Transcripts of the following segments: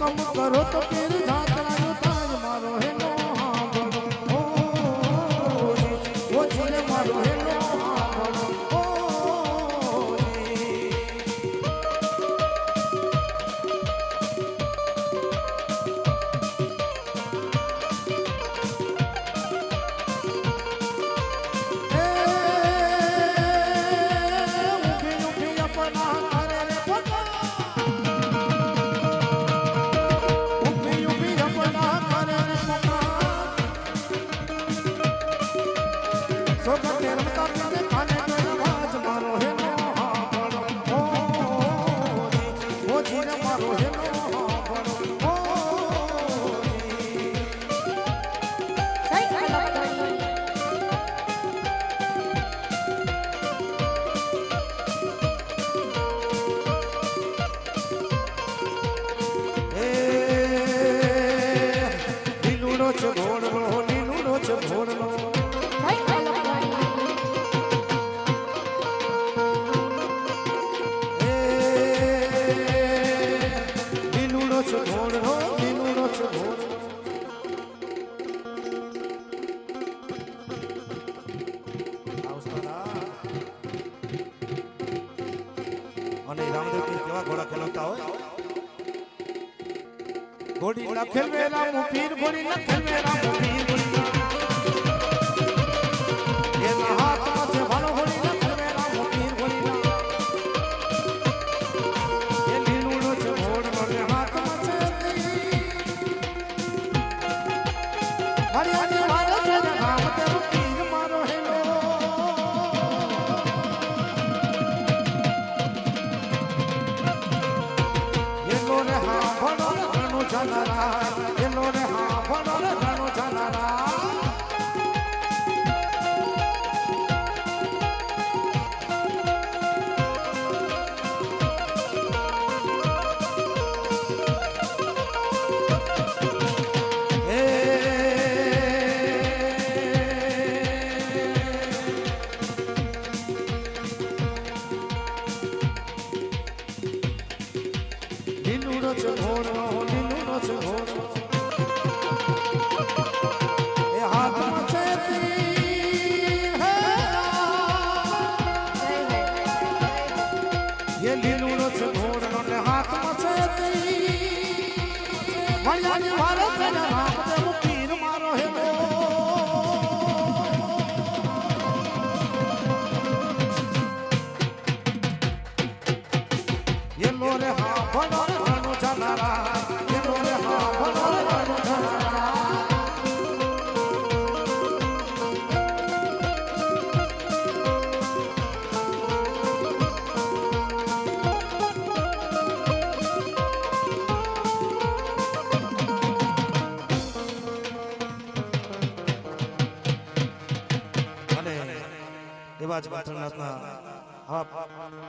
हुक्म करो तो फिर जाता ताज मारो है नो हाँ बोलो ओ वो चले मारो है नो हाँ बोलो ओ અને રામદેવજી કેવા ઘોડા ખેલવતા હોય ઘોડી લખેલ વેલા મુપીર ઘોડી લખેલ વેલા મુપીર ઘોડી એના હાથમાં છે ભાલો ઘોડી લખેલ વેલા મુપીર ઘોડી એ લીલુડો છે ઘોડનો ને હાથમાં છે હરિયાની વારે છે નામ તે મુપીર મારો હેલો એલો રે હા ભણો ઘણો જાનારા એલો રે હા ભણો ઘણો જાનારા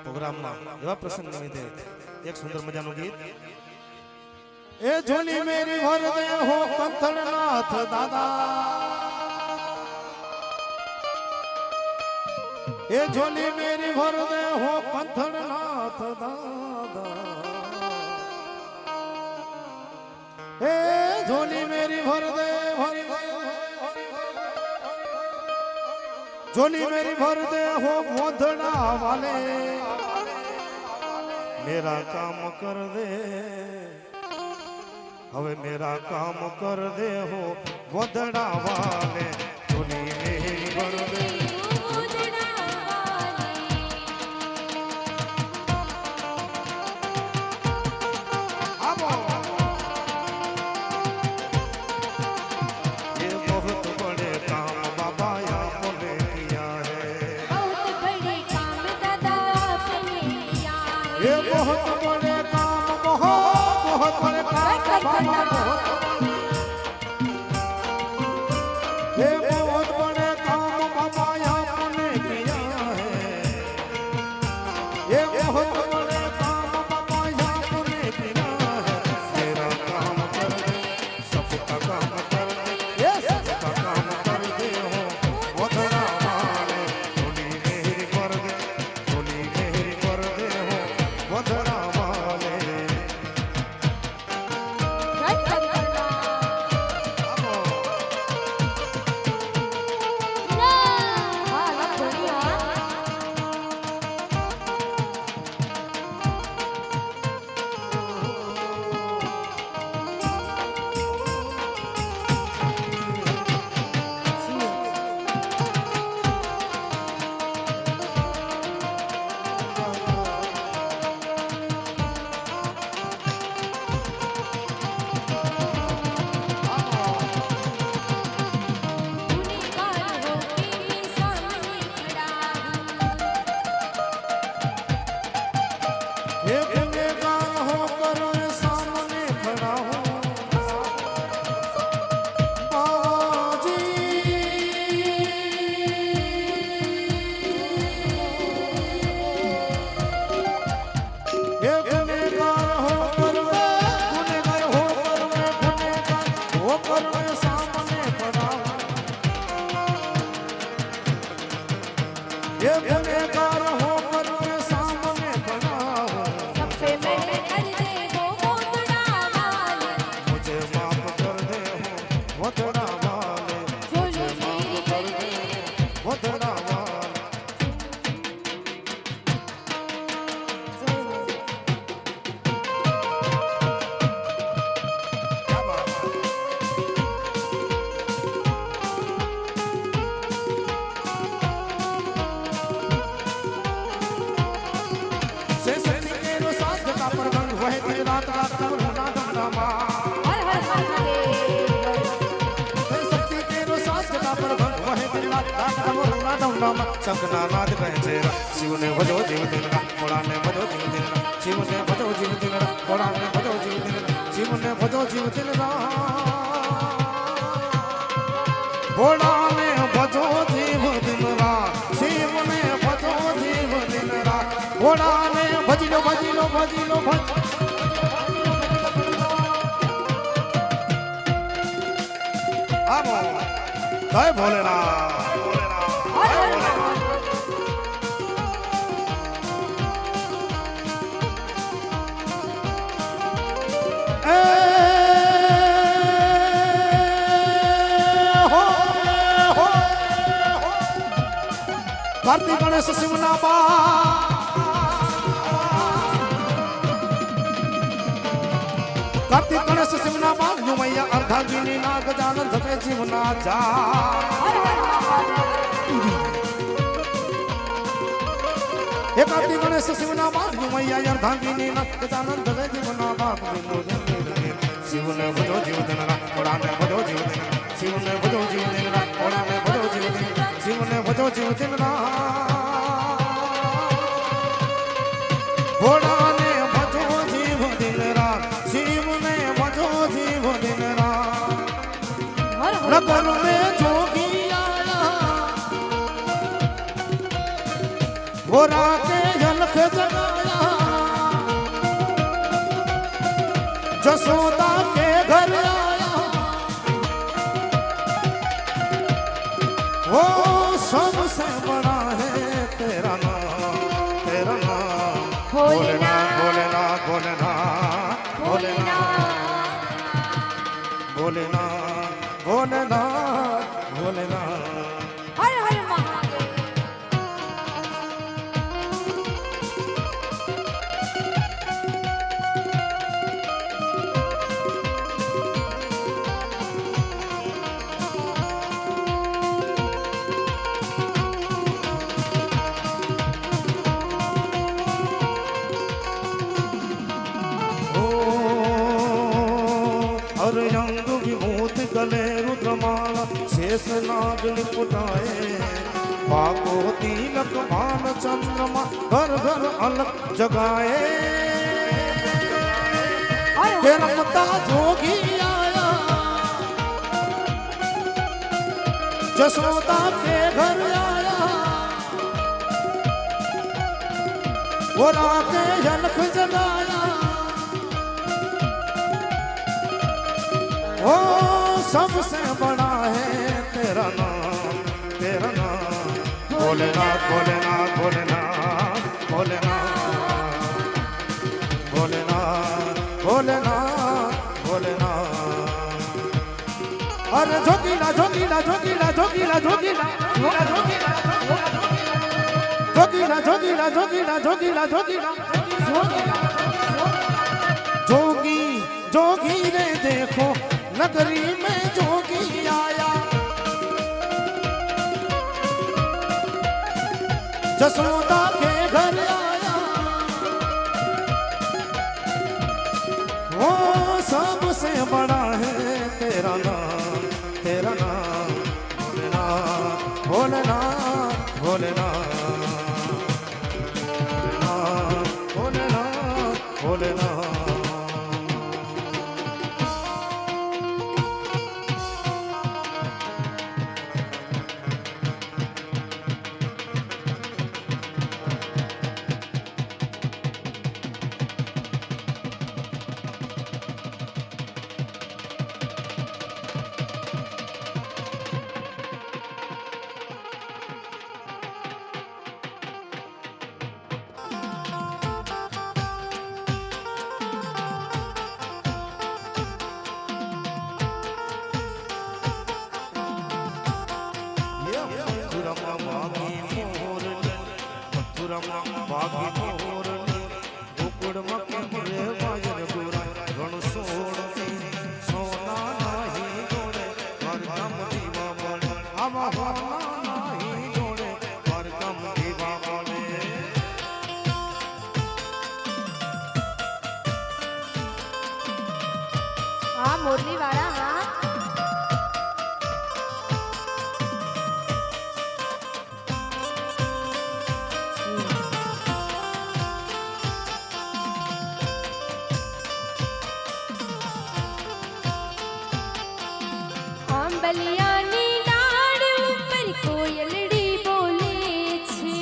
પ્રોગ્રામમાં એવા પ્રસંગ નિમિત્તે એક સુંદર મજાનું ગીત એ ઝોલી મેરી ભર દે હો કંથળનાથ દાદા એ ઝોલી મેરી ભર દે હો કંથળનાથ દાદા એ ઝોલી મેરી ભર દે झोली मेरी भर दे हो मोधड़ा वाले मेरा काम कर दे हवे मेरा काम कर दे हो मोधड़ा वाले झोली मेरी भर दे ये बहुत बड़े काम बहुत बड़े काम ये बहुत बड़े काम ये गुनहगार होकर के सामने खड़ा हूँ, सब पे मेहर कर दे वो मोतड़ा वाले, मुझे माफ कर दे हो मोतड़ा वाले, जो मेरी कर दे मोतड़ा वाले। क्या बात है? से सत्य के रो साथ का परगंग वह दिन रात रात का रोना दमदमा। हर हर महादेव। से सत्य के रो साथ का परगंग वह दिन रात रात का रोना दमदमा। शंखना नाद बहचेरा शिव ने भजो जीव दिनरा, भोला ने भजो जीव दिनरा, शिव ने भजो जीव दिनरा, भोला ने भजो जीव दिनरा, शिव ने भजो जीव दिनरा, भोला ने भजो जीव दिनरा, शिव ने भजो जीव दिनरा, भोला ने भजिलो भजिलो भजिलो भज। जय भोलेनाथ, हर जय हर भोलेनाथ। ए हो हो हो कार्तिक गणेश शिवना बा कार्तिक गणेश शिवना बाग जो मैया अर्धांगिनी नाग जानन सके जीवना जा। हर हर महादेव। हे कार्तिक गणेश शिवना बाग जो मैया अर्धांगिनी नाग जानन सके जीवना बाग। शिव ने भजो जीव दिनरा, भोला ने भजो जीव दिनरा, शिव ने भजो जीव दिनरा, भोला ने भजो जीव दिनरा, शिव ने भजो जीव दिनरा, भोला ने भजो जीव दिनरा, शिव ने भजो जीव दिनरा। हर हर नगर में जोगी आया, भोला के झलक जगाया, जसोदा के घर आया, वो सबसे बड़ा है तेरा नाम, तेरा नाम भोलेनाथ, भोलेनाथ, भोलेनाथ, भोलेनाथ, भोलेनाथ, भोलेनाथ, भोलेनाथ। हर हर महादेव। और अंग विभूत गले रुद्रमाला शेष नाग लिपुटाए, बाको तिलक भान चंद्रमा घर घर अलग जगाए। हे रमता जोगी आया, जसोदा के घर आया, वो राते झलक जगाया, ओ सबसे बड़ा है तेरा नाम, तेरा नाम भोलेनाथ, भोलेनाथ, भोलेनाथ, भोलेनाथ, भोलेनाथ, भोलेनाथ, भोलेनाथ। अरे जोगीला जोगीला जोगीला जोगीला जोगीला जोगीला जोगीला जोगीला जोगीला जोगीला जोगीला जोगी जोगी रे देखो नगरी में जोगी आया, जसोदा के घर आया, वो सबसे बड़ा है तेरा नाम, तेरा नाम भोलेनाथ, भोलेनाथ, भोलेनाथ, भोलेनाथ, भोलेनाथ। ભાગી મોરની ગોકુળમાં કેમ રે વાયર ગોરા રણ સોડતી સોના નાહી જોડે વરગમ દીવા મળે આવા હોના નાહી જોડે વરગમ દીવા મળે હા મોરલી વાળા હા આંબલિયાની ડાળ ઉપર કોયલડી બોલે છે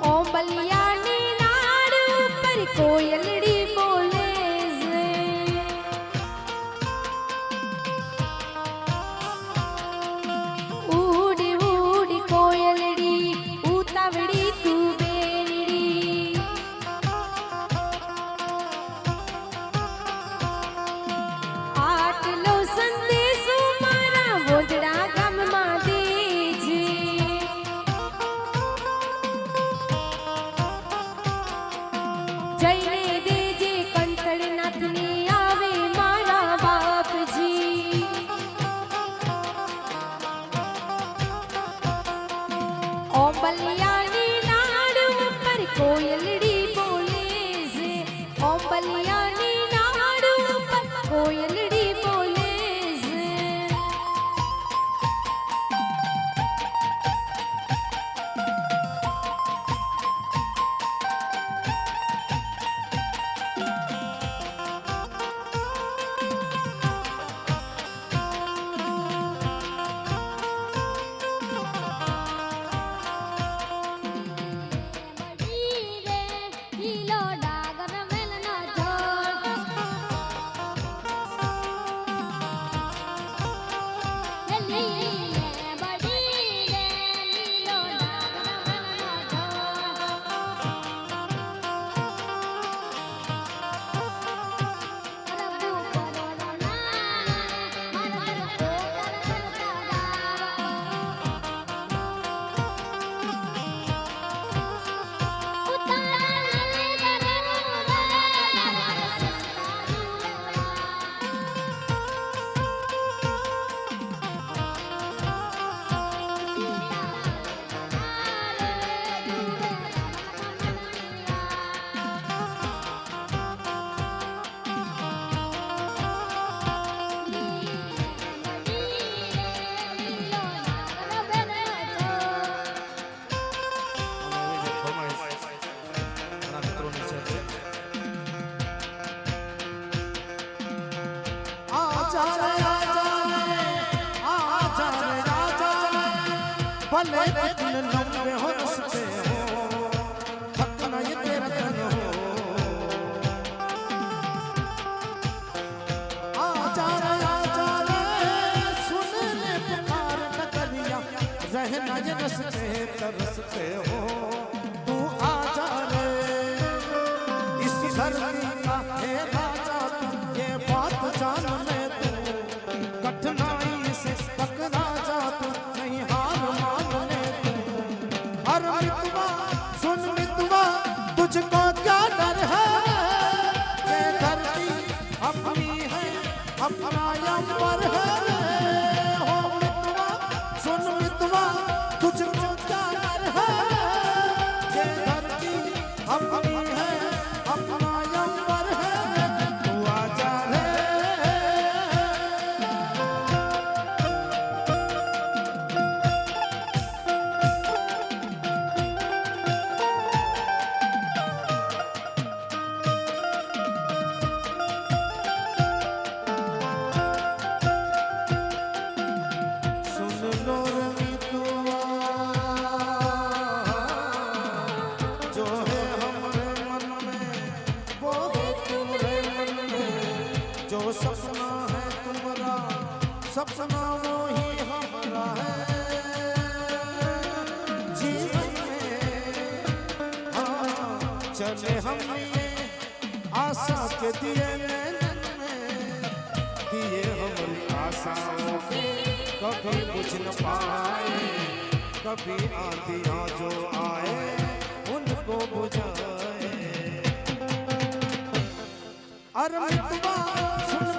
આંબલિયાની ડાળ ઉપર કોયલડી બોલે છે ઉડી ઉડી કોયલડી ઉતાવળી તું બેરડી આટલો સંદેશો મારા વોંદડા ગામમાં દેજે જઈને દેજે કંઠળનાથને આવે મારા બાપજી ઓબલિયાની ડાળ ઉપર કોયલડી બોલે છે ઓબલિયાની ડાળ ઉપર કોયલડી બોલે છે भले दिन लंबे हो रस्ते हो थकना ये तेरा तन हो आजा रे सुन ले पुकार नगरिया रहना ये रस्ते तरसते हो तू आजा रे इस धरती का है राजा ये बात जान ले तू कठिनाई से टकरा जा तू नहीं हार मान ले तू हर मितवा सुन मितवा तुझको क्या डर है ये धरती अपनी है अपना अंबर है हो मितवा सुन मितवा तुझको क्या डर है ये धरती अपनी है अपना अंबर है तू आजा रे सपना है तुम्हारा सपना वो ही हमारा है जीवन में हाँ चले हम ये आशा के दिए नैनन में दिए हमारी आशाओं के कभी कुछ न पाए, कभी आंधियां जो आए उनको बुझाए। अरे मितवा सुन